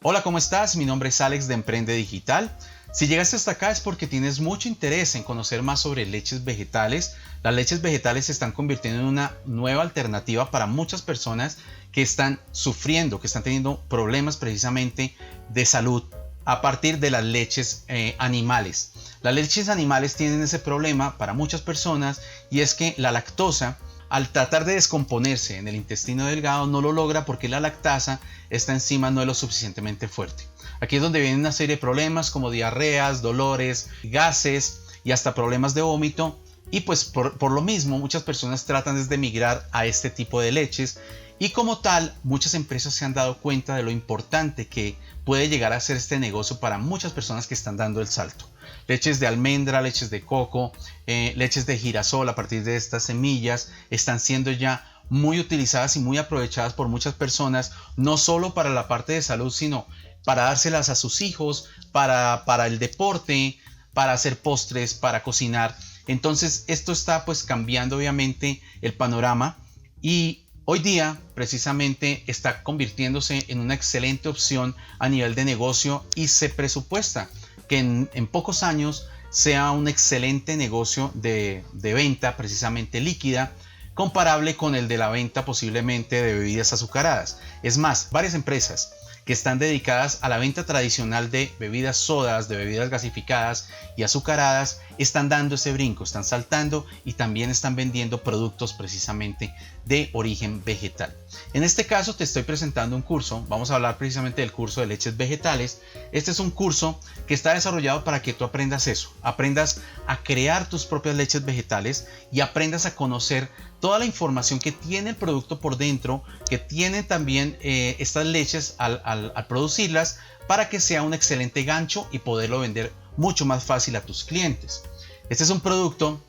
Hola, ¿cómo estás? Mi nombre es Alex de Emprende Digital. Si llegaste hasta acá es porque tienes mucho interés en conocer más sobre leches vegetales. Las leches vegetales se están convirtiendo en una nueva alternativa para muchas personas que están sufriendo, que están teniendo problemas precisamente de salud a partir de las leches animales. Las leches animales tienen ese problema para muchas personas, y es que la lactosa, al tratar de descomponerse en el intestino delgado, no lo logra porque la lactasa, esta enzima, no es lo suficientemente fuerte. Aquí es donde vienen una serie de problemas como diarreas, dolores, gases y hasta problemas de vómito. Y pues por lo mismo muchas personas tratan de migrar a este tipo de leches, y como tal muchas empresas se han dado cuenta de lo importante que puede llegar a ser este negocio para muchas personas que están dando el salto. Leches de almendra, leches de coco, leches de girasol a partir de estas semillas están siendo ya muy utilizadas y muy aprovechadas por muchas personas, no solo para la parte de salud, sino para dárselas a sus hijos, para el deporte, para hacer postres, para cocinar. Entonces esto está pues cambiando obviamente el panorama, y hoy día precisamente está convirtiéndose en una excelente opción a nivel de negocio, y se presupuesta que en pocos años sea un excelente negocio de venta precisamente líquida, comparable con el de la venta posiblemente de bebidas azucaradas. Es más, varias empresas que están dedicadas a la venta tradicional de bebidas sodas, de bebidas gasificadas y azucaradas, están dando ese brinco, están saltando y también están vendiendo productos precisamente de origen vegetal. En este caso te estoy presentando un curso. Vamos a hablar precisamente del curso de leches vegetales. Este es un curso que está desarrollado para que tú aprendas eso, aprendas a crear tus propias leches vegetales y aprendas a conocer toda la información que tiene el producto por dentro, que tienen también estas leches al producirlas, para que sea un excelente gancho y poderlo vender mucho más fácil a tus clientes. Este es un producto,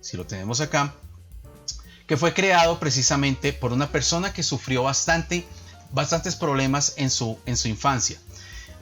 si lo tenemos acá, que fue creado precisamente por una persona que sufrió bastantes problemas en su infancia.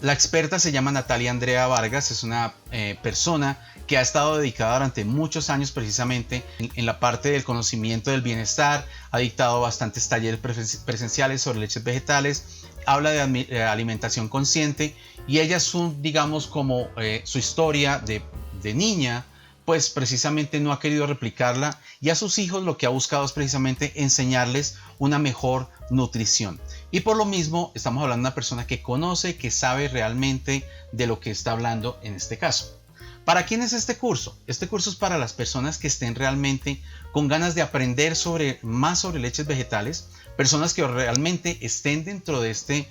La experta se llama Natalia Andrea Vargas, es una persona que ha estado dedicada durante muchos años precisamente en la parte del conocimiento del bienestar, ha dictado bastantes talleres presenciales sobre leches vegetales, habla de alimentación consciente, y ella es digamos como su historia de niña, pues precisamente no ha querido replicarla, y a sus hijos lo que ha buscado es precisamente enseñarles una mejor nutrición. Y por lo mismo estamos hablando de una persona que conoce, que sabe realmente de lo que está hablando en este caso. ¿Para quién es este curso? Este curso es para las personas que estén realmente con ganas de aprender más sobre leches vegetales, personas que realmente estén dentro de este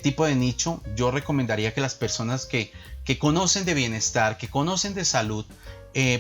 tipo de nicho. Yo recomendaría que las personas que conocen de bienestar, que conocen de salud,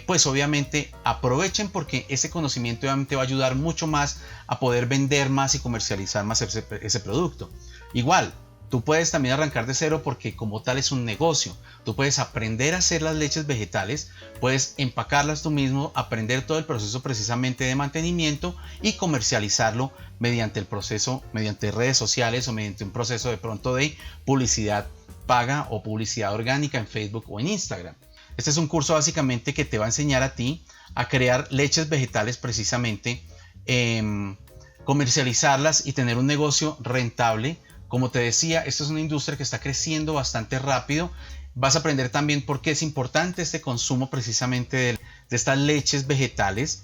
pues obviamente aprovechen, porque ese conocimiento obviamente va a ayudar mucho más a poder vender más y comercializar más ese producto. Igual, tú puedes también arrancar de cero, porque como tal es un negocio. Tú puedes aprender a hacer las leches vegetales, puedes empacarlas tú mismo, aprender todo el proceso precisamente de mantenimiento y comercializarlo mediante el proceso, mediante redes sociales o mediante un proceso de pronto de publicidad paga o publicidad orgánica en Facebook o en Instagram. Este es un curso básicamente que te va a enseñar a ti a crear leches vegetales precisamente, comercializarlas y tener un negocio rentable. Como te decía, esta es una industria que está creciendo bastante rápido. Vas a aprender también por qué es importante este consumo precisamente de estas leches vegetales.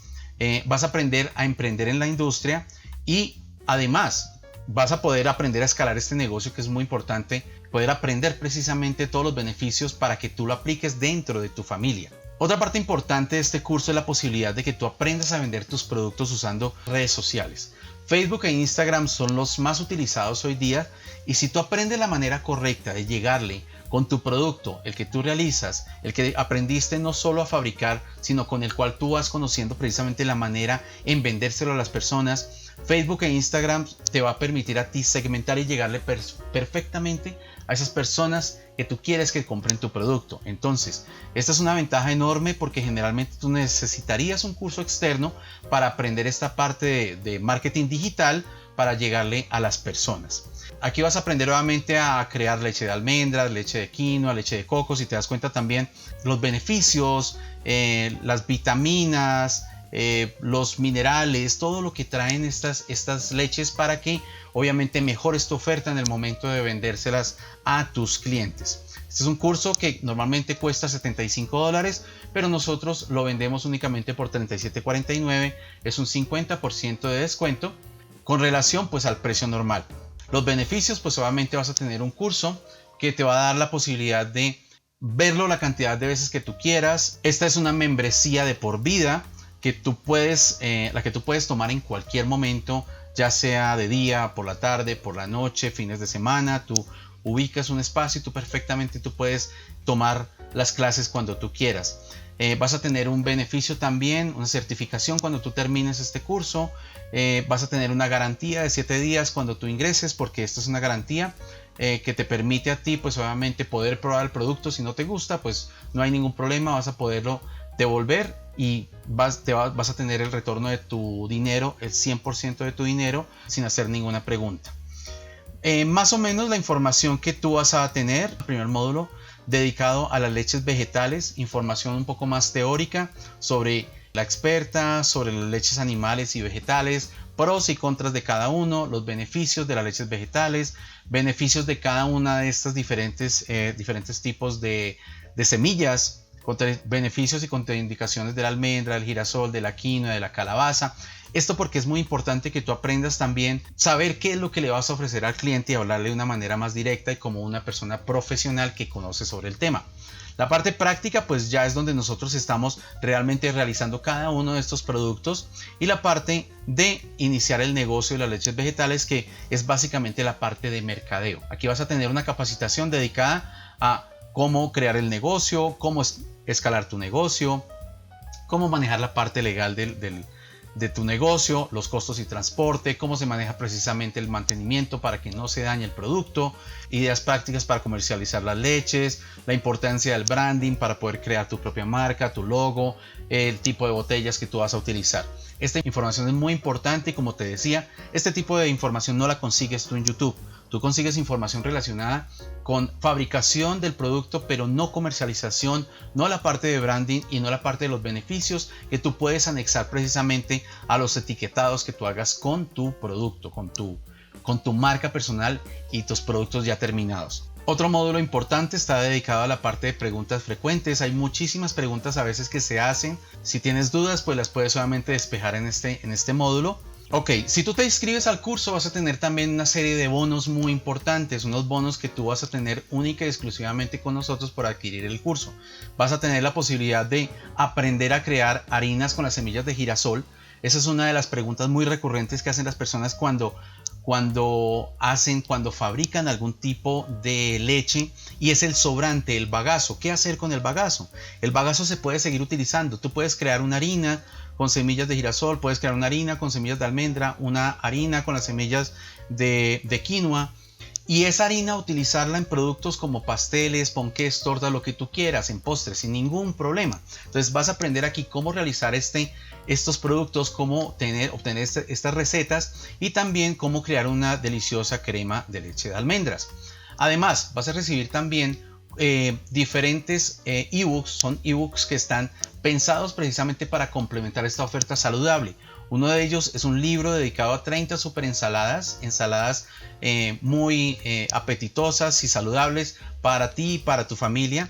Vas a aprender a emprender en la industria, y además vas a poder aprender a escalar este negocio, que es muy importante, poder aprender precisamente todos los beneficios para que tú lo apliques dentro de tu familia. Otra parte importante de este curso es la posibilidad de que tú aprendas a vender tus productos usando redes sociales. Facebook e Instagram son los más utilizados hoy día, y si tú aprendes la manera correcta de llegarle con tu producto, el que tú realizas, el que aprendiste no solo a fabricar, sino con el cual tú vas conociendo precisamente la manera en vendérselo a las personas, Facebook e Instagram te va a permitir a ti segmentar y llegarle perfectamente a esas personas que tú quieres que compren tu producto. Entonces, esta es una ventaja enorme, porque generalmente tú necesitarías un curso externo para aprender esta parte de marketing digital para llegarle a las personas. Aquí vas a aprender nuevamente a crear leche de almendras, leche de quinoa, leche de coco. Si te das cuenta también los beneficios, las vitaminas, los minerales, todo lo que traen estas leches para que obviamente mejores tu oferta en el momento de vendérselas a tus clientes. Este es un curso que normalmente cuesta $75, pero nosotros lo vendemos únicamente por $37.49. Es un 50% de descuento con relación pues al precio normal. Los beneficios, pues obviamente vas a tener un curso que te va a dar la posibilidad de verlo la cantidad de veces que tú quieras. Esta es una membresía de por vida que tú puedes, la que tú puedes tomar en cualquier momento, ya sea de día, por la tarde, por la noche, fines de semana. Tú ubicas un espacio y tú puedes tomar las clases cuando tú quieras. Vas a tener un beneficio también, una certificación cuando tú termines este curso. Vas a tener una garantía de 7 días cuando tú ingreses, porque esta es una garantía que te permite a ti pues obviamente poder probar el producto. Si no te gusta, pues no hay ningún problema, vas a poderlo devolver y vas a tener el retorno de tu dinero, el 100% de tu dinero, sin hacer ninguna pregunta. Más o menos la información que tú vas a tener, el primer módulo dedicado a las leches vegetales, información un poco más teórica sobre la experta, sobre las leches animales y vegetales, pros y contras de cada uno, los beneficios de las leches vegetales, beneficios de cada una de estas diferentes tipos de semillas, beneficios y contraindicaciones de la almendra, del girasol, de la quinoa, de la calabaza. Esto porque es muy importante que tú aprendas también saber qué es lo que le vas a ofrecer al cliente y hablarle de una manera más directa y como una persona profesional que conoce sobre el tema. La parte práctica pues ya es donde nosotros estamos realmente realizando cada uno de estos productos, y la parte de iniciar el negocio de las leches vegetales, que es básicamente la parte de mercadeo. Aquí vas a tener una capacitación dedicada a cómo crear el negocio, cómo escalar tu negocio, cómo manejar la parte legal de tu negocio, los costos y transporte, cómo se maneja precisamente el mantenimiento para que no se dañe el producto, ideas prácticas para comercializar las leches, la importancia del branding para poder crear tu propia marca, tu logo, el tipo de botellas que tú vas a utilizar. Esta información es muy importante y, como te decía, este tipo de información no la consigues tú en YouTube. Tú consigues información relacionada con fabricación del producto, pero no comercialización, no la parte de branding y no la parte de los beneficios que tú puedes anexar precisamente a los etiquetados que tú hagas con tu producto, con tu marca personal y tus productos ya terminados. Otro módulo importante está dedicado a la parte de preguntas frecuentes. Hay muchísimas preguntas a veces que se hacen. Si tienes dudas, pues las puedes solamente despejar en este módulo. Ok, si tú te inscribes al curso vas a tener también una serie de bonos muy importantes, unos bonos que tú vas a tener única y exclusivamente con nosotros por adquirir el curso. Vas a tener la posibilidad de aprender a crear harinas con las semillas de girasol. Esa es una de las preguntas muy recurrentes que hacen las personas cuando fabrican algún tipo de leche, y es el sobrante, el bagazo. ¿Qué hacer con el bagazo? El bagazo se puede seguir utilizando. Tú puedes crear una harina con semillas de girasol, puedes crear una harina con semillas de almendra, una harina con las semillas de quinoa, y esa harina utilizarla en productos como pasteles, ponqués, tortas, lo que tú quieras, en postres, sin ningún problema. Entonces vas a aprender aquí cómo realizar estos productos, cómo obtener estas recetas, y también cómo crear una deliciosa crema de leche de almendras. Además, vas a recibir también diferentes ebooks. Son ebooks que están pensados precisamente para complementar esta oferta saludable. Uno de ellos es un libro dedicado a 30 super ensaladas muy apetitosas y saludables para ti y para tu familia.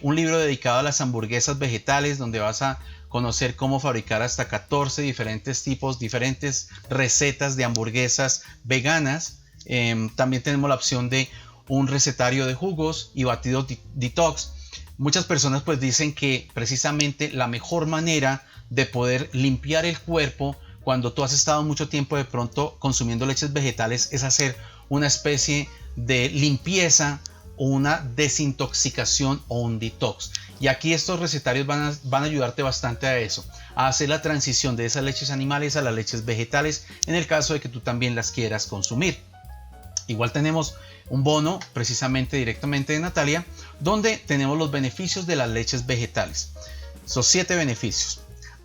Un libro dedicado a las hamburguesas vegetales, donde vas a conocer cómo fabricar hasta 14 diferentes recetas de hamburguesas veganas. También tenemos la opción de un recetario de jugos y batidos detox. Muchas personas pues dicen que precisamente la mejor manera de poder limpiar el cuerpo cuando tú has estado mucho tiempo de pronto consumiendo leches vegetales es hacer una especie de limpieza o una desintoxicación o un detox. Y aquí estos recetarios van a ayudarte bastante a eso, a hacer la transición de esas leches animales a las leches vegetales en el caso de que tú también las quieras consumir. Igual tenemos un bono precisamente directamente de Natalia, donde tenemos los beneficios de las leches vegetales. Son 7 beneficios.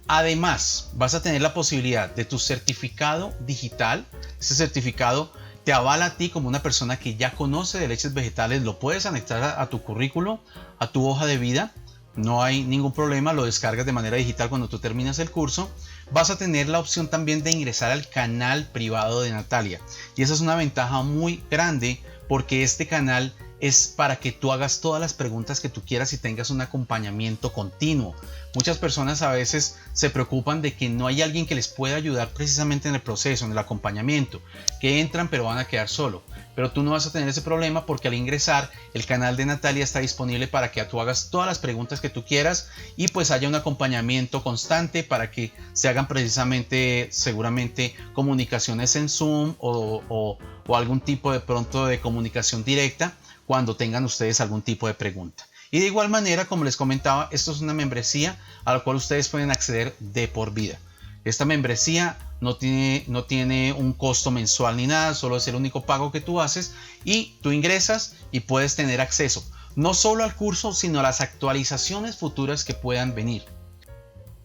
Además, vas a tener la posibilidad de tu certificado digital. Ese certificado te avala a ti como una persona que ya conoce de leches vegetales. Lo puedes anexar a tu currículo, a tu hoja de vida, no hay ningún problema, lo descargas de manera digital cuando tú terminas el curso. Vas a tener la opción también de ingresar al canal privado de Natalia. Y esa es una ventaja muy grande porque este canal es para que tú hagas todas las preguntas que tú quieras y tengas un acompañamiento continuo. Muchas personas a veces se preocupan de que no hay alguien que les pueda ayudar precisamente en el proceso, en el acompañamiento, que entran pero van a quedar solo. Pero tú no vas a tener ese problema porque al ingresar el canal de Natalia está disponible para que tú hagas todas las preguntas que tú quieras y pues haya un acompañamiento constante para que se hagan precisamente seguramente comunicaciones en Zoom o algún tipo de pronto de comunicación directa cuando tengan ustedes algún tipo de pregunta. Y de igual manera, como les comentaba, esto es una membresía a la cual ustedes pueden acceder de por vida. Esta membresía no tiene un costo mensual ni nada, solo es el único pago que tú haces y tú ingresas y puedes tener acceso no solo al curso, sino a las actualizaciones futuras que puedan venir.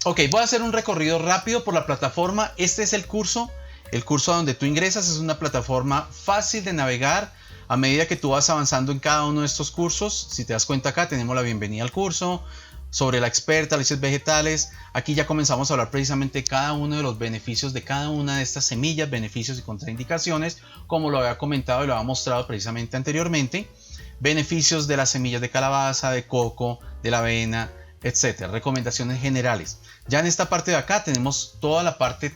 Ok, voy a hacer un recorrido rápido por la plataforma. Este es el curso a donde tú ingresas. Es una plataforma fácil de navegar a medida que tú vas avanzando en cada uno de estos cursos. Si te das cuenta, acá tenemos la bienvenida al curso sobre la experta, leches vegetales. Aquí ya comenzamos a hablar precisamente de cada uno de los beneficios de cada una de estas semillas, beneficios y contraindicaciones, como lo había comentado y lo había mostrado precisamente anteriormente. Beneficios de las semillas de calabaza, de coco, de la avena, etcétera. Recomendaciones generales. Ya en esta parte de acá tenemos toda la parte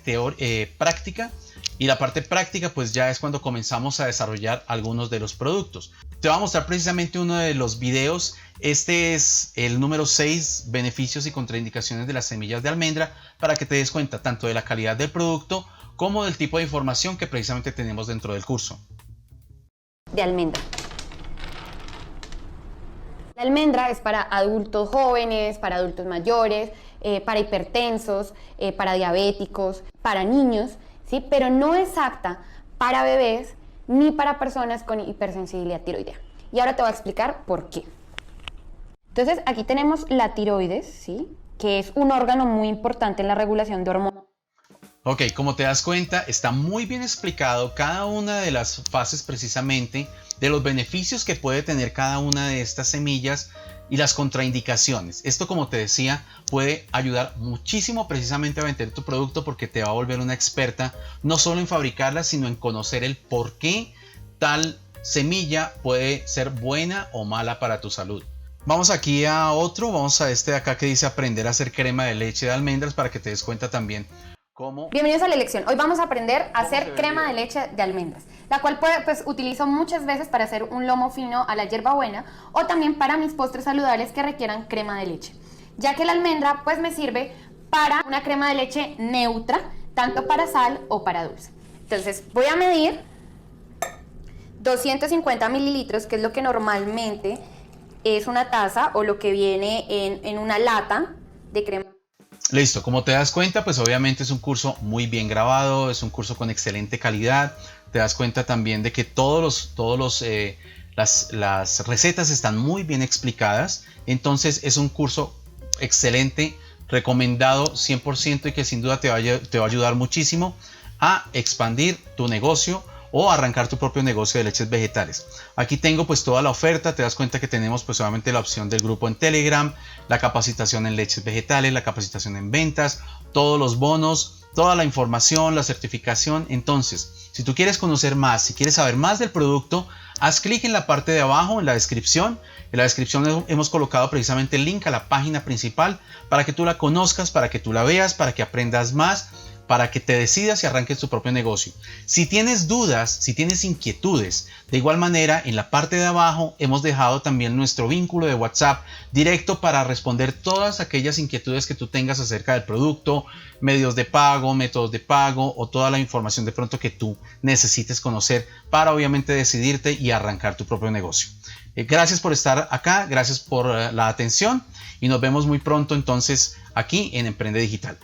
práctica. Y la parte práctica pues ya es cuando comenzamos a desarrollar algunos de los productos. Te voy a mostrar precisamente uno de los videos. Este es el número 6, beneficios y contraindicaciones de las semillas de almendra, para que te des cuenta tanto de la calidad del producto como del tipo de información que precisamente tenemos dentro del curso. De almendra. La almendra es para adultos jóvenes, para adultos mayores, para hipertensos, para diabéticos, para niños. ¿Sí? Pero no es apta para bebés ni para personas con hipersensibilidad tiroidea. Y ahora te voy a explicar por qué. Entonces, aquí tenemos la tiroides, ¿sí? Que es un órgano muy importante en la regulación de hormonas. Ok, como te das cuenta, está muy bien explicado cada una de las fases precisamente de los beneficios que puede tener cada una de estas semillas y las contraindicaciones. Esto, como te decía, puede ayudar muchísimo precisamente a vender tu producto porque te va a volver una experta no solo en fabricarla, sino en conocer el por qué tal semilla puede ser buena o mala para tu salud. Vamos aquí a otro, vamos a este de acá que dice aprender a hacer crema de leche de almendras para que te des cuenta también cómo. Bienvenidos a la lección. Hoy vamos a aprender a hacer crema de leche de almendras, la cual utilizo muchas veces para hacer un lomo fino a la hierbabuena o también para mis postres saludables que requieran crema de leche, ya que la almendra pues me sirve para una crema de leche neutra, tanto para sal o para dulce. Entonces voy a medir 250 mililitros, que es lo que normalmente es una taza o lo que viene en una lata de crema. Listo, como te das cuenta, pues obviamente es un curso muy bien grabado, es un curso con excelente calidad. Te das cuenta también de que las recetas están muy bien explicadas. Entonces es un curso excelente, recomendado 100% y que sin duda te va a ayudar muchísimo a expandir tu negocio o arrancar tu propio negocio de leches vegetales. Aquí tengo pues toda la oferta. Te das cuenta que tenemos pues obviamente la opción del grupo en Telegram, la capacitación en leches vegetales, la capacitación en ventas, todos los bonos, toda la información, la certificación. Entonces, si tú quieres conocer más, si quieres saber más del producto, haz clic en la parte de abajo, en la descripción. En la descripción hemos colocado precisamente el link a la página principal para que tú la conozcas, para que tú la veas, para que aprendas más, para que te decidas y arranques tu propio negocio. Si tienes dudas, si tienes inquietudes, de igual manera en la parte de abajo hemos dejado también nuestro vínculo de WhatsApp directo para responder todas aquellas inquietudes que tú tengas acerca del producto, medios de pago, métodos de pago o toda la información de pronto que tú necesites conocer para obviamente decidirte y arrancar tu propio negocio. Gracias por estar acá, gracias por la atención y nos vemos muy pronto entonces aquí en Emprende Digital.